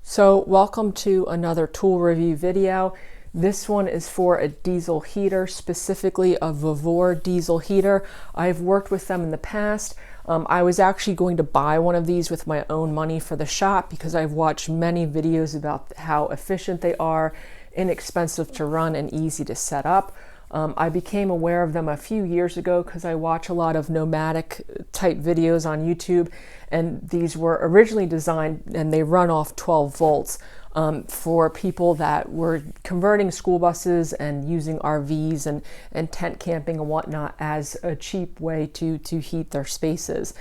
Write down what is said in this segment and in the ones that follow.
So welcome to another tool review video. This one is for a diesel heater, specifically a Vevor diesel heater. I've worked with them in the past. I was actually going to buy one of these with my own money for the shop because I've watched many videos about how efficient they are, inexpensive to run, and easy to set up. I became aware of them a few years ago because I watch a lot of nomadic type videos on YouTube, and these were originally designed and they run off 12 volts for people that were converting school buses and using RVs and tent camping and whatnot as a cheap way to heat their spaces.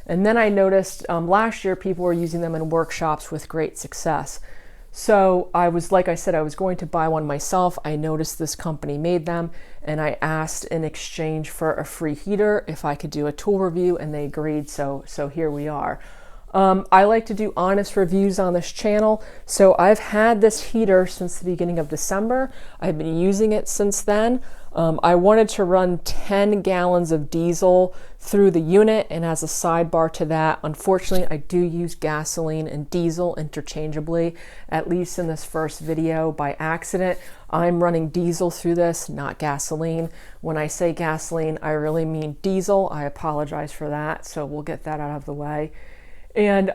And then I noticed last year people were using them in workshops with great success. So like I said, I was going to buy one myself. I noticed this company made them, and I asked in exchange for a free heater if I could do a tool review, and they agreed, so here we are. I like to do honest reviews on this channel, so I've had this heater since the beginning of December. I've been using it since then. I wanted to run 10 gallons of diesel through the unit, and as a sidebar to that, unfortunately I do use gasoline and diesel interchangeably, at least in this first video by accident. I'm running diesel through this, not gasoline. When I say gasoline, I really mean diesel. I apologize for that, so we'll get that out of the way. And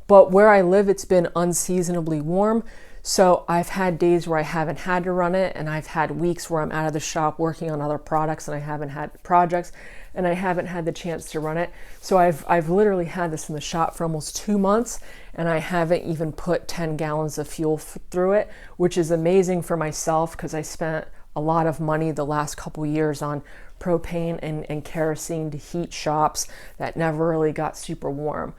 but where I live, it's been unseasonably warm. So I've had days where I haven't had to run it, and I've had weeks where I'm out of the shop working on other products and I haven't had projects and I haven't had the chance to run it. So I've literally had this in the shop for almost 2 months, and I haven't even put 10 gallons of fuel through it, which is amazing for myself because I spent a lot of money the last couple years on propane and kerosene to heat shops that never really got super warm.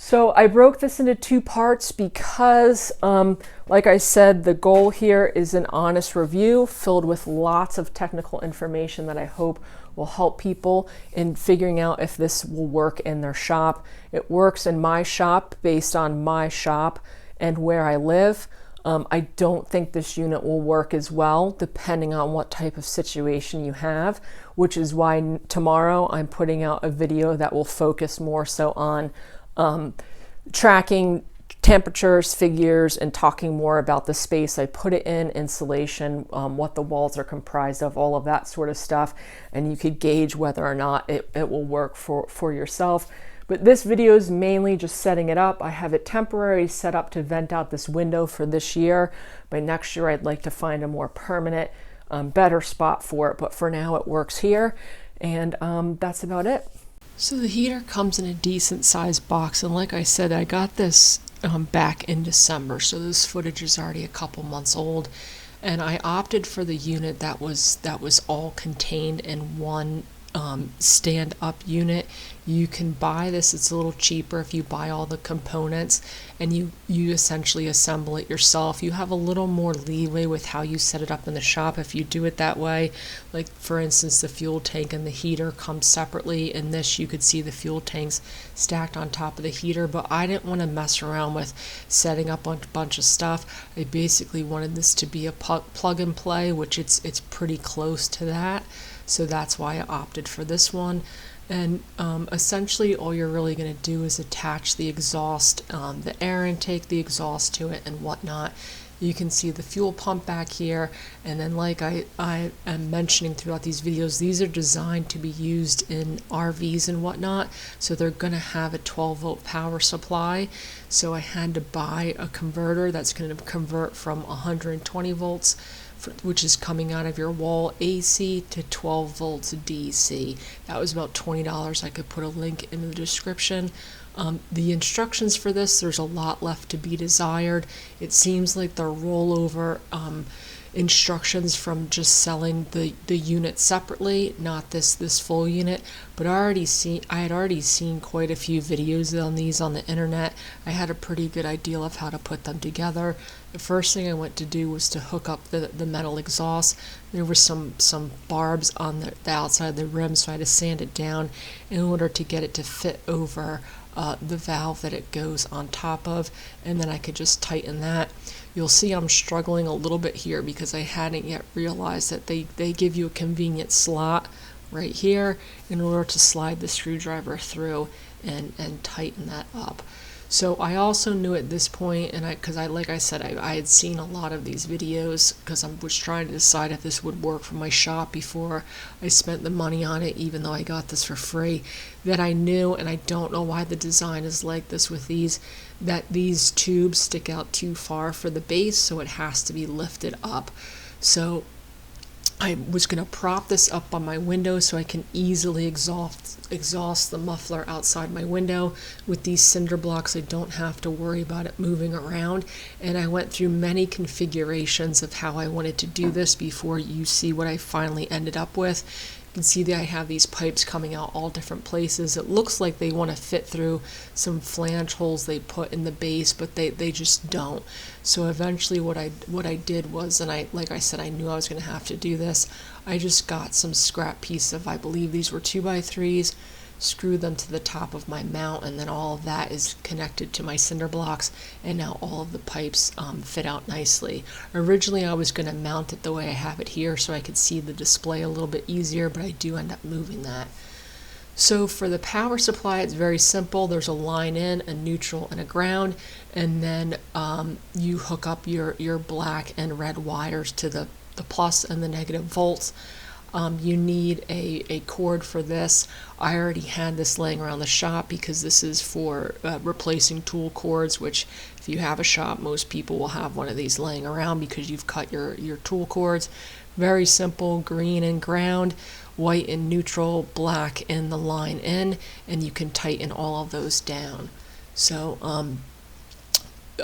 So I broke this into 2 parts because, like I said, the goal here is an honest review filled with lots of technical information that I hope will help people in figuring out if this will work in their shop. It works in my shop based on my shop and where I live. I don't think this unit will work as well depending on what type of situation you have, which is why tomorrow I'm putting out a video that will focus more so on tracking temperatures, figures, and talking more about the space I put it in, insulation, what the walls are comprised of, all of that sort of stuff, and you could gauge whether or not it will work for yourself. But this video is mainly just setting it up. I have it temporarily set up to vent out this window for this year. By next year, I'd like to find a more permanent, better spot for it, but for now it works here, and that's about it. So the heater comes in a decent sized box, and like I said, I got this back in December, so this footage is already a couple months old, and I opted for the unit that was all contained in one stand-up unit. You can buy this, it's a little cheaper if you buy all the components and you essentially assemble it yourself. You have a little more leeway with how you set it up in the shop if you do it that way. Like for instance, the fuel tank and the heater come separately. In this you could see the fuel tanks stacked on top of the heater, but I didn't want to mess around with setting up a bunch of stuff. I basically wanted this to be a plug and play, which it's pretty close to that. So that's why I opted for this one. And essentially all you're really going to do is attach the exhaust, the air intake, the exhaust to it and whatnot. You can see the fuel pump back here, and then like I am mentioning throughout these videos, these are designed to be used in RVs and whatnot, so they're going to have a 12-volt power supply. So I had to buy a converter that's going to convert from 120 volts, which is coming out of your wall AC, to 12 volts DC. That was about $20. I could put a link in the description. The instructions for this, there's a lot left to be desired. It seems like the rollover instructions from just selling the unit separately, not this full unit. But I had already seen quite a few videos on these on the internet. I had a pretty good idea of how to put them together. The first thing I went to do was to hook up the metal exhaust. There were some barbs on the outside of the rim, so I had to sand it down in order to get it to fit over the valve that it goes on top of, and then I could just tighten that. You'll see I'm struggling a little bit here because I hadn't yet realized that they give you a convenient slot right here in order to slide the screwdriver through and tighten that up. So I also knew at this point, and because like I said, I had seen a lot of these videos because I was trying to decide if this would work for my shop before I spent the money on it, even though I got this for free, that I knew, and I don't know why the design is like this with these, that these tubes stick out too far for the base, so it has to be lifted up. So I was going to prop this up on my window so I can easily exhaust the muffler outside my window. With these cinder blocks, I don't have to worry about it moving around. And I went through many configurations of how I wanted to do this before you see what I finally ended up with. You can see that I have these pipes coming out all different places. It looks like they want to fit through some flange holes they put in the base, but they just don't. So eventually what I did was, and like I said, I knew I was going to have to do this, I just got some scrap piece of, I believe these were 2x3s, screwed them to the top of my mount, and then all of that is connected to my cinder blocks, and now all of the pipes fit out nicely. Originally I was going to mount it the way I have it here so I could see the display a little bit easier, but I do end up moving that. So for the power supply, it's very simple. There's a line in, a neutral, and a ground, and then you hook up your black and red wires to the plus and the negative volts. You need a cord for this. I already had this laying around the shop because this is for replacing tool cords, which if you have a shop, most people will have one of these laying around because you've cut your tool cords. Very simple, green and ground, white and neutral, black and the line in, and you can tighten all of those down. So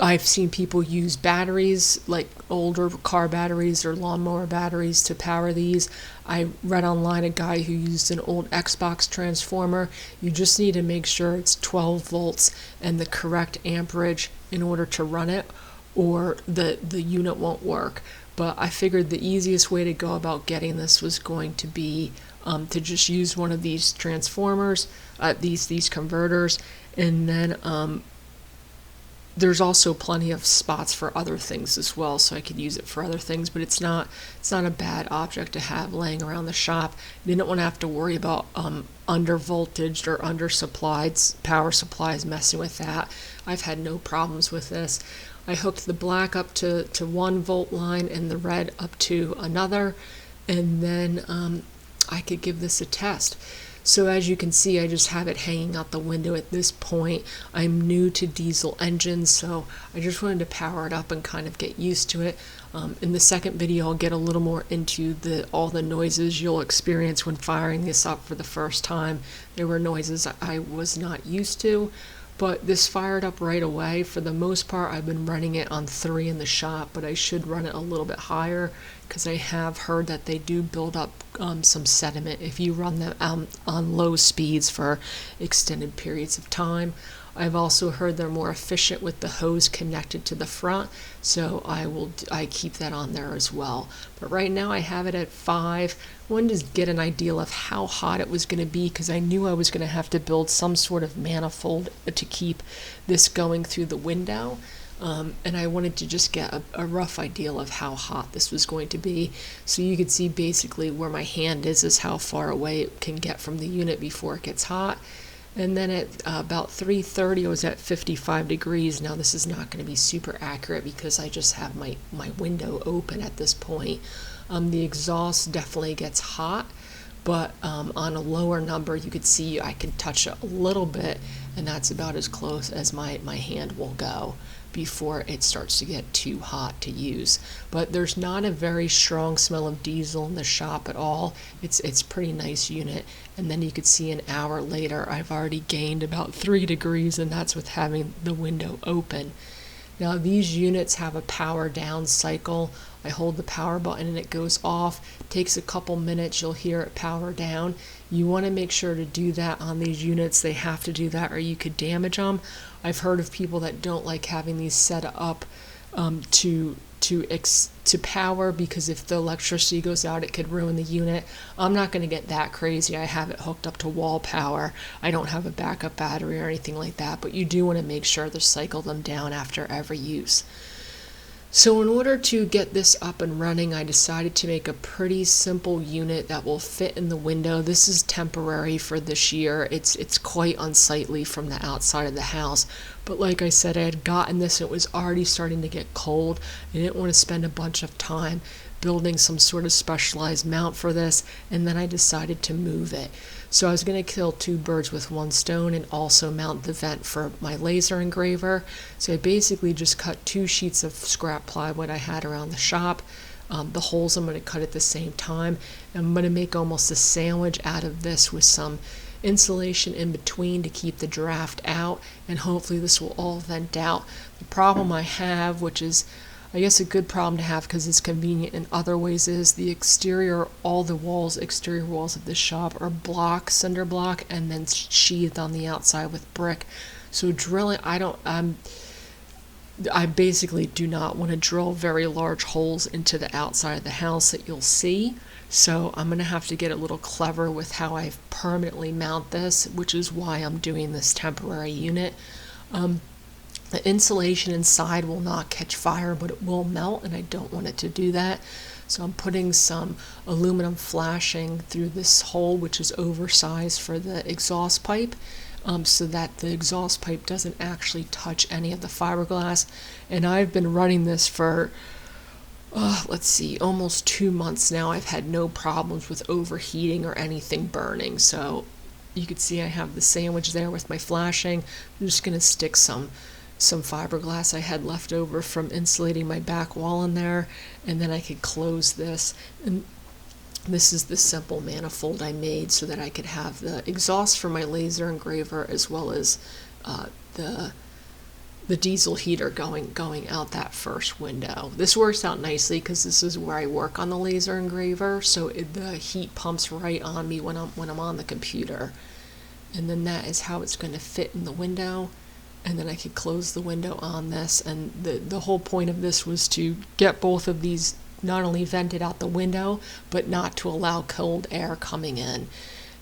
I've seen people use batteries, like older car batteries or lawnmower batteries, to power these. I read online a guy who used an old Xbox transformer. You just need to make sure it's 12 volts and the correct amperage in order to run it, or the unit won't work. But I figured the easiest way to go about getting this was going to be to just use one of these transformers, these converters, and then there's also plenty of spots for other things as well, so I could use it for other things, but it's not a bad object to have laying around the shop. You didn't want to have to worry about under voltaged or undersupplied power supplies messing with that. I've had no problems with this. I hooked the black up to 1 volt line and the red up to another, and then I could give this a test. So as you can see, I just have it hanging out the window at this point. I'm new to diesel engines, so I just wanted to power it up and kind of get used to it. In the second video, I'll get a little more into all the noises you'll experience when firing this up for the first time. There were noises I was not used to, but this fired up right away. For the most part, I've been running it on 3 in the shop, but I should run it a little bit higher because I have heard that they do build up some sediment if you run them on low speeds for extended periods of time. I've also heard they're more efficient with the hose connected to the front, so I keep that on there as well. But right now I have it at 5. I wanted to get an idea of how hot it was going to be because I knew I was going to have to build some sort of manifold to keep this going through the window. And I wanted to just get a rough idea of how hot this was going to be. So you could see basically where my hand is how far away it can get from the unit before it gets hot. And then at about 3:30, I was at 55 degrees. Now this is not going to be super accurate because I just have my window open at this point. The exhaust definitely gets hot, but on a lower number, you could see I could touch it a little bit, and that's about as close as my hand will go before it starts to get too hot to use. But there's not a very strong smell of diesel in the shop at all. It's pretty nice unit. And then you could see an hour later I've already gained about 3 degrees, and that's with having the window open. Now these units have a power down cycle. I hold the power button and it goes off. It takes a couple minutes, you'll hear it power down. You want to make sure to do that on these units. They have to do that or you could damage them. I've heard of people that don't like having these set up to power because if the electricity goes out it could ruin the unit. I'm not going to get that crazy. I have it hooked up to wall power. I don't have a backup battery or anything like that, but you do want to make sure to cycle them down after every use. So in order to get this up and running, I decided to make a pretty simple unit that will fit in the window. This is temporary for this year. It's quite unsightly from the outside of the house, But like I said, I had gotten this, it was already starting to get cold. I didn't want to spend a bunch of time building some sort of specialized mount for this, and then I decided to move it. So I was going to kill two birds with one stone and also mount the vent for my laser engraver. So I basically just cut 2 sheets of scrap plywood I had around the shop. The holes I'm going to cut at the same time. I'm going to make almost a sandwich out of this with some insulation in between to keep the draft out, and hopefully this will all vent out. The problem I have, which is I guess a good problem to have because it's convenient in other ways, is the exterior, all the walls, exterior walls of this shop are block, cinder block, and then sheathed on the outside with brick. So drilling, I basically do not want to drill very large holes into the outside of the house that you'll see. So I'm going to have to get a little clever with how I permanently mount this, which is why I'm doing this temporary unit. The insulation inside will not catch fire, but it will melt, and I don't want it to do that. So I'm putting some aluminum flashing through this hole, which is oversized for the exhaust pipe, so that the exhaust pipe doesn't actually touch any of the fiberglass. And I've been running this for, let's see, almost 2 months now. I've had no problems with overheating or anything burning. So you can see I have the sandwich there with my flashing. I'm just going to stick some fiberglass I had left over from insulating my back wall in there, and then I could close this. And this is the simple manifold I made so that I could have the exhaust for my laser engraver as well as the diesel heater going out that first window. This works out nicely because this is where I work on the laser engraver, so the heat pumps right on me when I'm on the computer. And then that is how it's going to fit in the window. And then I could close the window on this, and the whole point of this was to get both of these not only vented out the window, but not to allow cold air coming in.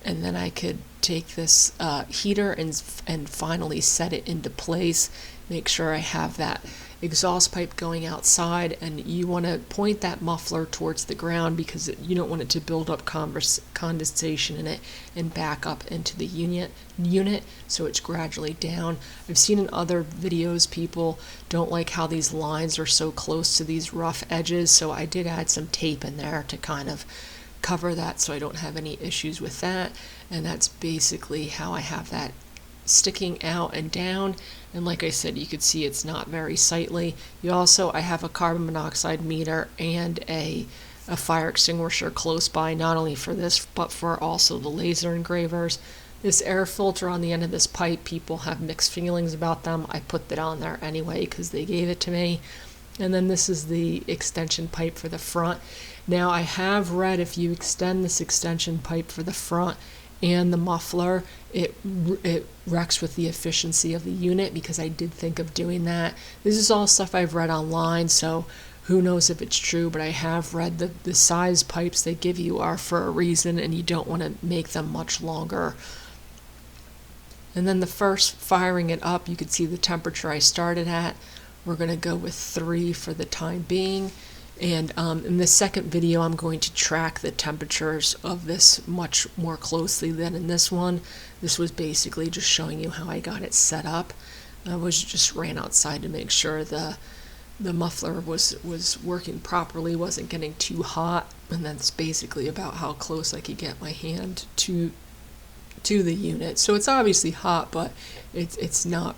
And then I could take this heater and finally set it into place, make sure I have that exhaust pipe going outside, and you want to point that muffler towards the ground because you don't want it to build up condensation in it and back up into the unit so it's gradually down. I've seen in other videos people don't like how these lines are so close to these rough edges, so I did add some tape in there to kind of cover that so I don't have any issues with that. And that's basically how I have that sticking out and down. And like I said, you could see it's not very sightly. I have a carbon monoxide meter and a fire extinguisher close by, not only for this but for also the laser engravers. This air filter on the end of this pipe, people have mixed feelings about them. I put that on there anyway because they gave it to me. And then this is the extension pipe for the front. Now I have read if you extend this extension pipe for the front and the muffler, it wrecks with the efficiency of the unit, because I did think of doing that. This is all stuff I've read online, so who knows if it's true, but I have read that the size pipes they give you are for a reason, and you don't want to make them much longer. And then the first firing it up, you could see the temperature I started at. We're going to go with 3 for the time being. And in the second video, I'm going to track the temperatures of this much more closely than in this one. This was basically just showing you how I got it set up. I just ran outside to make sure the muffler was working properly, wasn't getting too hot, and that's basically about how close I could get my hand to the unit. So it's obviously hot, but it's not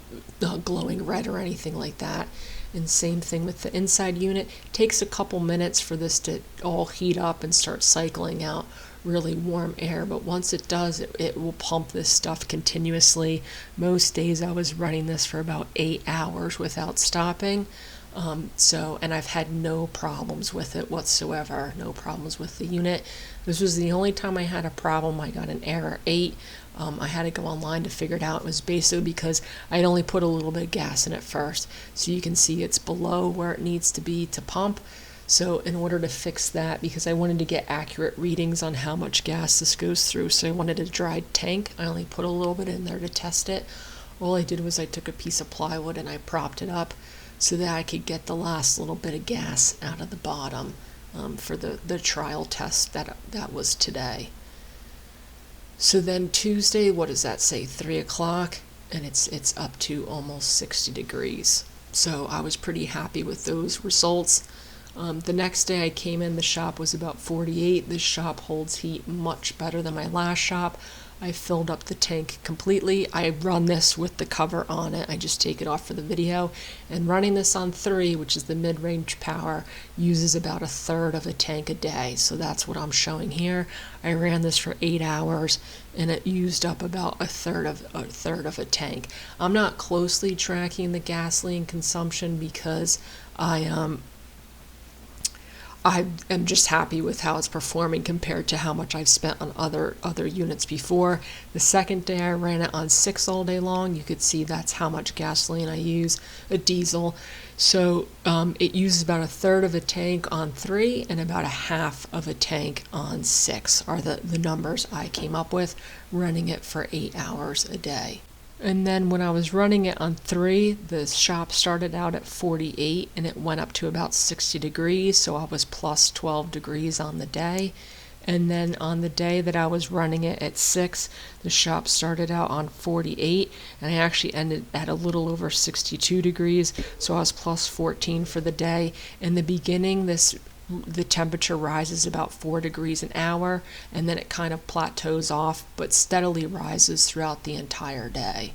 glowing red or anything like that. And same thing with the inside unit. It takes a couple minutes for this to all heat up and start cycling out really warm air, but once it does, it will pump this stuff continuously. Most days I was running this for about 8 hours without stopping. And I've had no problems with it whatsoever, no problems with the unit. This was the only time I had a problem. I got an error 8. I had to go online to figure it out. It was basically because I'd only put a little bit of gas in it first. So you can see it's below where it needs to be to pump. So in order to fix that, because I wanted to get accurate readings on how much gas this goes through, so I wanted a dried tank, I only put a little bit in there to test it. All I did was I took a piece of plywood and I propped it up so that I could get the last little bit of gas out of the bottom for the trial test that was today. So then Tuesday, what does that say, 3 o'clock? and it's up to almost 60 degrees. So I was pretty happy with those results. The next day I came in, the shop was about 48. This shop holds heat much better than my last shop. I filled up the tank completely. I run this with the cover on it. I just take it off for the video. And running this on 3, which is the mid-range power, uses about 1/3 of a tank a day. So that's what I'm showing here. I ran this for 8 hours and it used up about a third of a tank. I'm not closely tracking the gasoline consumption because I am just happy with how it's performing compared to how much I've spent on other units before. The second day I ran it on 6 all day long. You could see that's how much gasoline I use, a diesel. So it uses about 1/3 of a tank on 3 and about 1/2 of a tank on 6 are the numbers I came up with running it for 8 hours a day. And then when I was running it on 3, the shop started out at 48 and it went up to about 60 degrees, so I was plus 12 degrees on the day. And then on the day that I was running it at 6, the shop started out on 48 and I actually ended at a little over 62 degrees, so I was plus 14 for the day. In the beginning, the temperature rises about 4 degrees an hour and then it kind of plateaus off but steadily rises throughout the entire day.